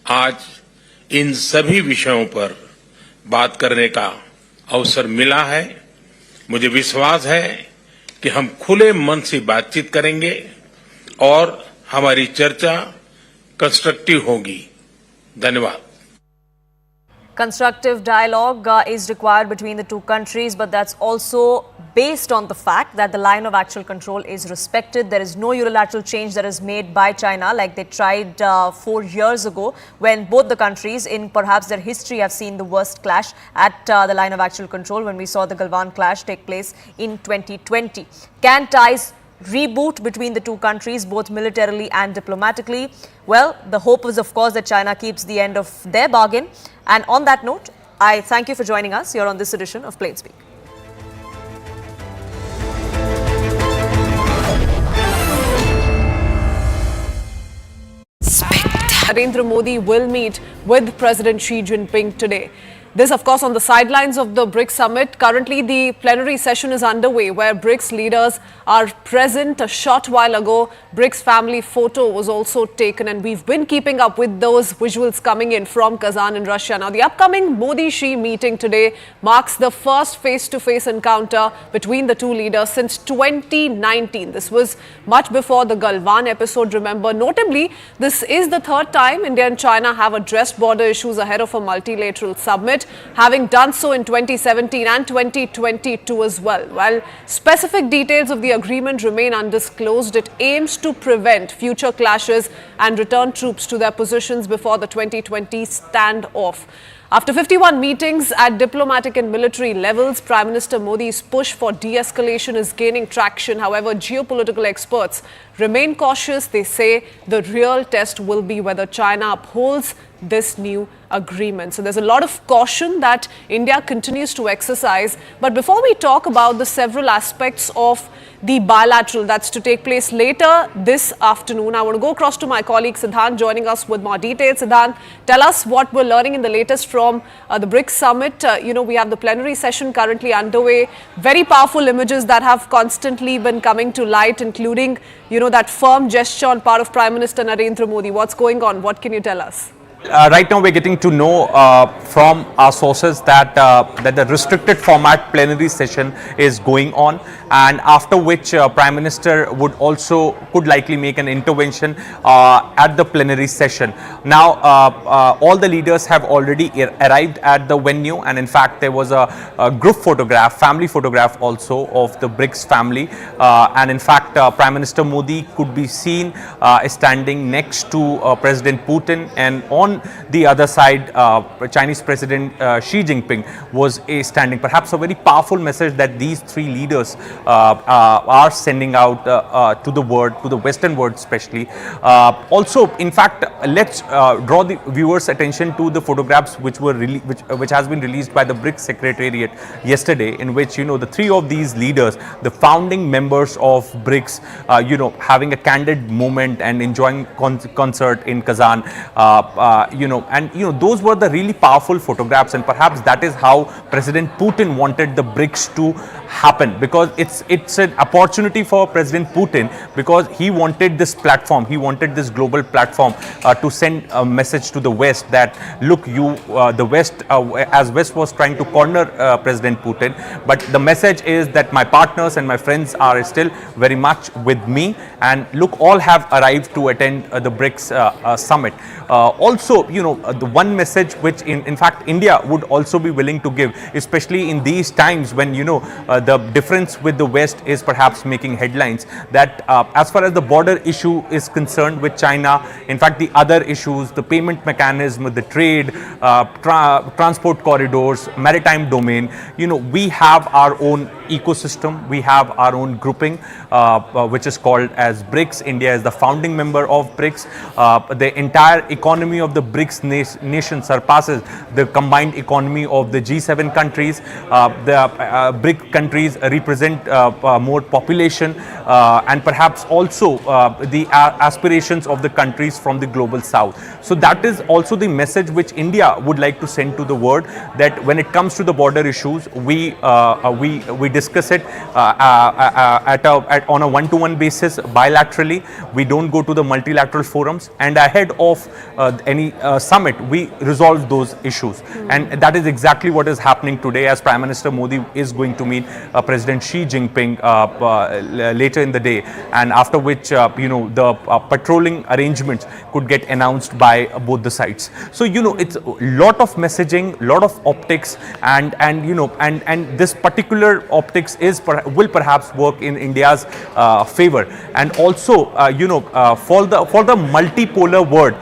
आज इन सभी विषयों पर बात करने का अवसर मिला है। मुझे विश्वास है कि हम खुले मन से बातचीत करेंगे और हमारी चर्चा कंस्ट्रक्टिव होगी। धन्यवाद। Constructive dialogue is required between the two countries, but that's also based on the fact that the line of actual control is respected. There is no unilateral change that is made by China like they tried 4 years ago, when both the countries in perhaps their history have seen the worst clash at the line of actual control, when we saw the Galwan clash take place in 2020. Can ties reboot between the two countries, both militarily and diplomatically? Well, the hope is, of course, that China keeps the end of their bargain. And on that note, I thank you for joining us here on this edition of Plain Speak. Narendra Modi will meet with President Xi Jinping today. This, of course, on the sidelines of the BRICS summit. Currently, the plenary session is underway where BRICS leaders are present. A short while ago, BRICS family photo was also taken, and we've been keeping up with those visuals coming in from Kazan in Russia. Now, the upcoming Modi-Xi meeting today marks the first face-to-face encounter between the two leaders since 2019. This was much before the Galwan episode, remember. Notably, this is the third time India and China have addressed border issues ahead of a multilateral summit, having done so in 2017 and 2022 as well. While specific details of the agreement remain undisclosed, it aims to prevent future clashes and return troops to their positions before the 2020 standoff. After 51 meetings at diplomatic and military levels, Prime Minister Modi's push for de-escalation is gaining traction. However, geopolitical experts remain cautious. They say the real test will be whether China upholds this new agreement. So there's a lot of caution that India continues to exercise. But before we talk about the several aspects of the bilateral that's to take place later this afternoon. I want to go across to my colleague Siddhant joining us with more details. Siddhant, tell us what we're learning in the latest from the BRICS summit. We have the plenary session currently underway. Very powerful images that have constantly been coming to light, including, that firm gesture on part of Prime Minister Narendra Modi. What's going on? What can you tell us? Right now, we're getting to know from our sources that the restricted format plenary session is going on, and after which Prime Minister could likely make an intervention at the plenary session. Now, all the leaders have already arrived at the venue, and in fact, there was a group photograph, family photograph also of the BRICS family, and in fact, Prime Minister Modi could be seen standing next to President Putin, and on the other side, Chinese President Xi Jinping was standing. Perhaps a very powerful message that these three leaders are sending out to the world, to the Western world especially. Also, in fact, let's draw the viewers' attention to the photographs which has been released by the BRICS Secretariat yesterday, in which the three of these leaders, the founding members of BRICS, having a candid moment and enjoying concert in Kazan. Those were the really powerful photographs, and perhaps that is how President Putin wanted the BRICS to happen, because it's an opportunity for President Putin, because he wanted this platform, he wanted this global platform to send a message to the West that, look, the West, as West was trying to corner President Putin, but the message is that my partners and my friends are still very much with me, and look, all have arrived to attend the BRICS summit. Also, the one message which in fact India would also be willing to give, especially in these times when the difference with the West is perhaps making headlines, that as far as the border issue is concerned with China, in fact the other issues, the payment mechanism, the trade, transport corridors, maritime domain, we have our own ecosystem, we have our own grouping which is called as BRICS. India is the founding member of BRICS. The entire economy of the BRICS nation surpasses the combined economy of the G7 countries. The BRIC countries represent more population and perhaps also the aspirations of the countries from the global south. So that is also the message which India would like to send to the world, that when it comes to the border issues, we discuss it on a one-to-one basis bilaterally. We don't go to the multilateral forums, and ahead of any summit we resolve those issues. And that is exactly what is happening today, as Prime Minister Modi is going to meet President Xi Jinping later in the day, and after which the patrolling arrangements could get announced by both the sides. So it's a lot of messaging, lot of optics, and this particular optics will perhaps work in India's favor. And also for the multipolar world,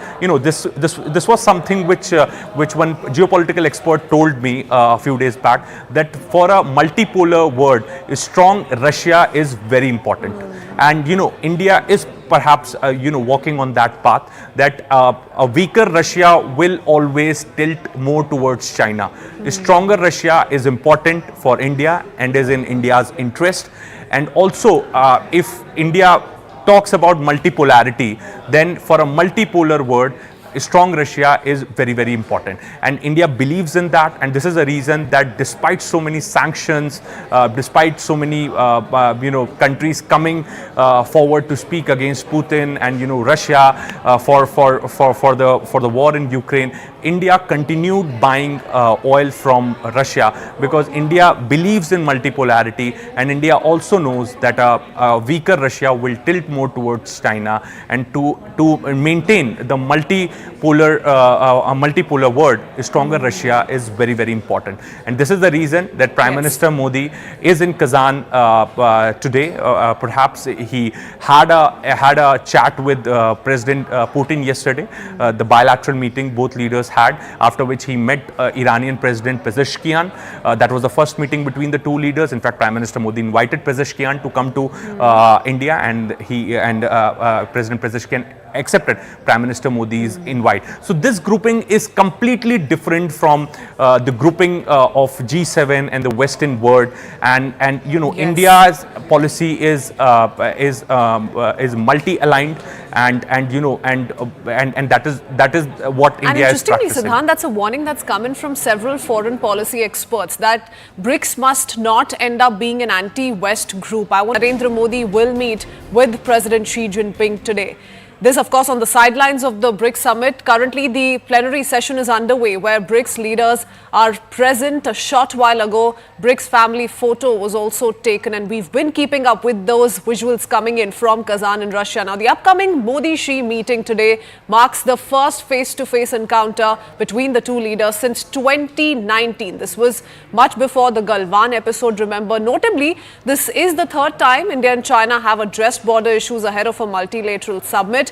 this was something which one geopolitical expert told me a few days back, that for a multipolar world, a strong Russia is very important. And India is perhaps walking on that path, that a weaker Russia will always tilt more towards China. A stronger Russia is important for India and is in India's interest. And also, if India talks about multipolarity, then for a multipolar world, a strong Russia is very, very important. And India believes in that. And this is a reason that despite so many sanctions, despite so many countries coming forward to speak against Putin and Russia for the war in Ukraine, India continued buying oil from Russia, because India believes in multipolarity, and India also knows that a weaker Russia will tilt more towards China, and to maintain the multipolar world, a stronger Russia is very, very important. And this is the reason that Prime Minister Modi is in Kazan today. Perhaps he had a chat with President Putin yesterday, the bilateral meeting both leaders had, after which he met Iranian President Pezeshkian. That was the first meeting between the two leaders. In fact, Prime Minister Modi invited Pezeshkian to come to India, and President Pezeshkian accepted Prime Minister Modi's invite. So this grouping is completely different from the grouping of G7 and the Western world, and India's policy is multi-aligned, and that is what India is practicing. And interestingly, Siddhant, that's a warning that's coming from several foreign policy experts that BRICS must not end up being an anti-West group. Narendra Modi will meet with President Xi Jinping today. This, of course, on the sidelines of the BRICS summit. Currently, the plenary session is underway where BRICS leaders are present. A short while ago, BRICS family photo was also taken, and we've been keeping up with those visuals coming in from Kazan in Russia. Now, the upcoming Modi-Xi meeting today marks the first face-to-face encounter between the two leaders since 2019. This was much before the Galwan episode, remember. Notably, this is the third time India and China have addressed border issues ahead of a multilateral summit.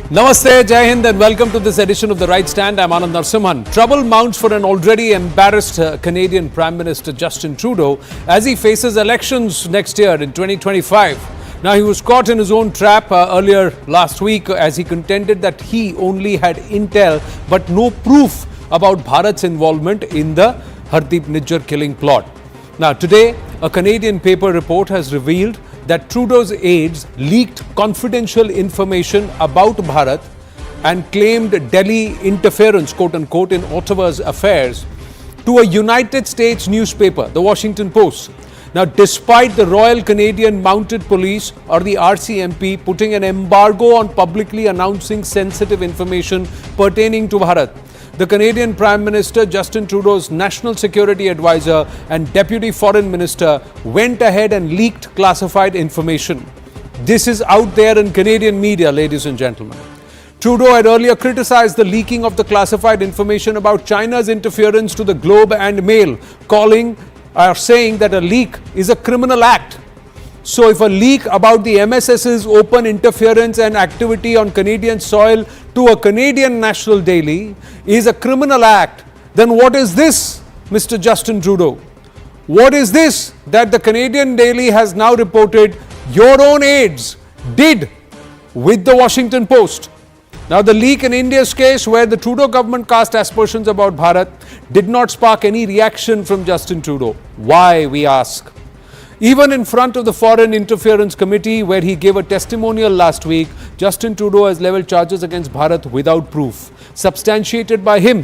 Namaste, Jai Hind, and welcome to this edition of The Right Stand. I'm Anand Narsimhan. Trouble mounts for an already embarrassed Canadian Prime Minister Justin Trudeau as he faces elections next year in 2025. Now, he was caught in his own trap earlier last week as he contended that he only had intel but no proof about Bharat's involvement in the Hardeep Nijjar killing plot. Now, today, a Canadian paper report has revealed that Trudeau's aides leaked confidential information about Bharat and claimed Delhi interference, quote unquote, in Ottawa's affairs to a United States newspaper, the Washington Post. Now, despite the Royal Canadian Mounted Police or the RCMP putting an embargo on publicly announcing sensitive information pertaining to Bharat, the Canadian Prime Minister Justin Trudeau's National Security Advisor and Deputy Foreign Minister went ahead and leaked classified information. This is out there in Canadian media, ladies and gentlemen. Trudeau had earlier criticized the leaking of the classified information about China's interference to the Globe and Mail, saying that a leak is a criminal act. So if a leak about the MSS's open interference and activity on Canadian soil to a Canadian national daily is a criminal act, then what is this, Mr. Justin Trudeau? What is this that the Canadian daily has now reported your own aides did with the Washington Post? Now, the leak in India's case, where the Trudeau government cast aspersions about Bharat, did not spark any reaction from Justin Trudeau. Why, we ask? Even in front of the Foreign Interference Committee, where he gave a testimonial last week, Justin Trudeau has levelled charges against Bharat without proof, substantiated by him,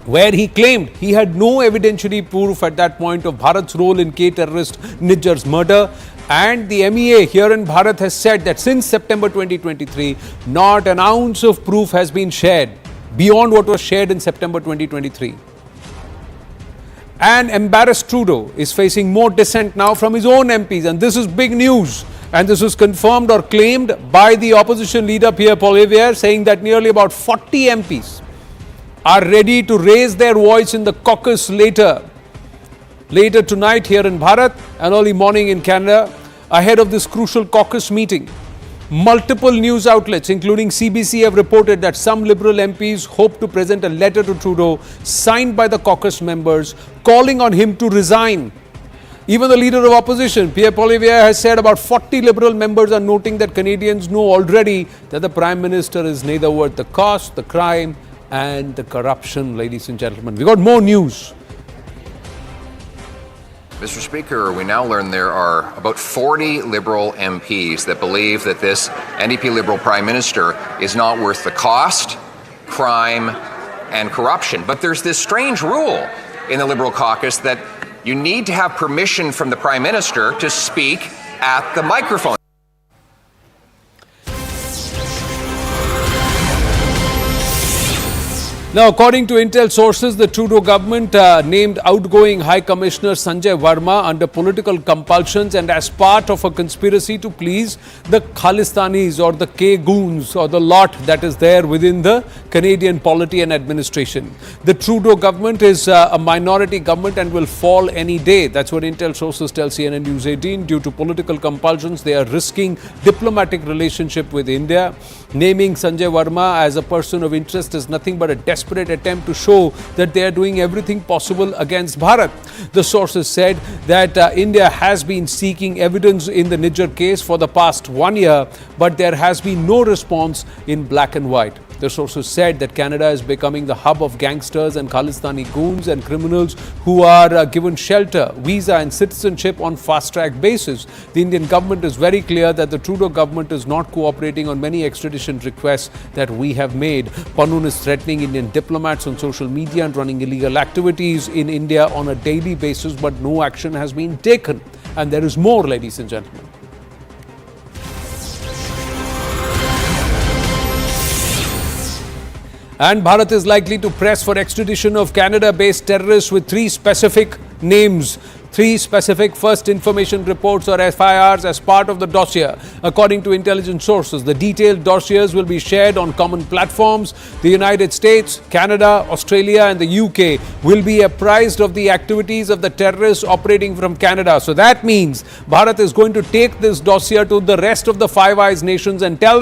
where he claimed he had no evidentiary proof at that point of Bharat's role in K-terrorist Nijjar's murder. And the MEA here in Bharat has said that since September 2023, not an ounce of proof has been shared beyond what was shared in September 2023. And embarrassed Trudeau is facing more dissent now from his own MPs, and this is big news. And this was confirmed or claimed by the opposition leader Pierre Poilievre, saying that nearly about 40 MPs are ready to raise their voice in the caucus later tonight here in Bharat and early morning in Canada ahead of this crucial caucus meeting. Multiple news outlets, including CBC, have reported that some Liberal MPs hope to present a letter to Trudeau signed by the caucus members calling on him to resign. Even the leader of opposition, Pierre Poilievre, has said about 40 Liberal members are noting that Canadians know already that the Prime Minister is neither worth the cost, the crime and the corruption, ladies and gentlemen. We got more news. Mr. Speaker, we now learn there are about 40 Liberal MPs that believe that this NDP Liberal Prime Minister is not worth the cost, crime, and corruption. But there's this strange rule in the Liberal caucus that you need to have permission from the Prime Minister to speak at the microphone. Now, according to intel sources, the Trudeau government named outgoing High Commissioner Sanjay Verma under political compulsions and as part of a conspiracy to please the Khalistanis or the K-goons or the lot that is there within the Canadian polity and administration. The Trudeau government is a minority government and will fall any day. That's what intel sources tell CNN News 18. Due to political compulsions, they are risking diplomatic relationship with India. Naming Sanjay Verma as a person of interest is nothing but a desperate desperate attempt to show that they are doing everything possible against Bharat. The sources said that India has been seeking evidence in the Niger case for the past 1 year, but there has been no response in black and white. The sources said that Canada is becoming the hub of gangsters and Khalistani goons and criminals who are given shelter, visa and citizenship on fast-track basis. The Indian government is very clear that the Trudeau government is not cooperating on many extradition requests that we have made. Pannoon is threatening Indian diplomats on social media and running illegal activities in India on a daily basis, but no action has been taken. And there is more, ladies and gentlemen. And Bharat is likely to press for extradition of Canada-based terrorists with 3 specific names. 3 specific first information reports or FIRs as part of the dossier. According to intelligence sources, the detailed dossiers will be shared on common platforms. The United States, Canada, Australia and the UK will be apprised of the activities of the terrorists operating from Canada. So that means Bharat is going to take this dossier to the rest of the Five Eyes nations and tell them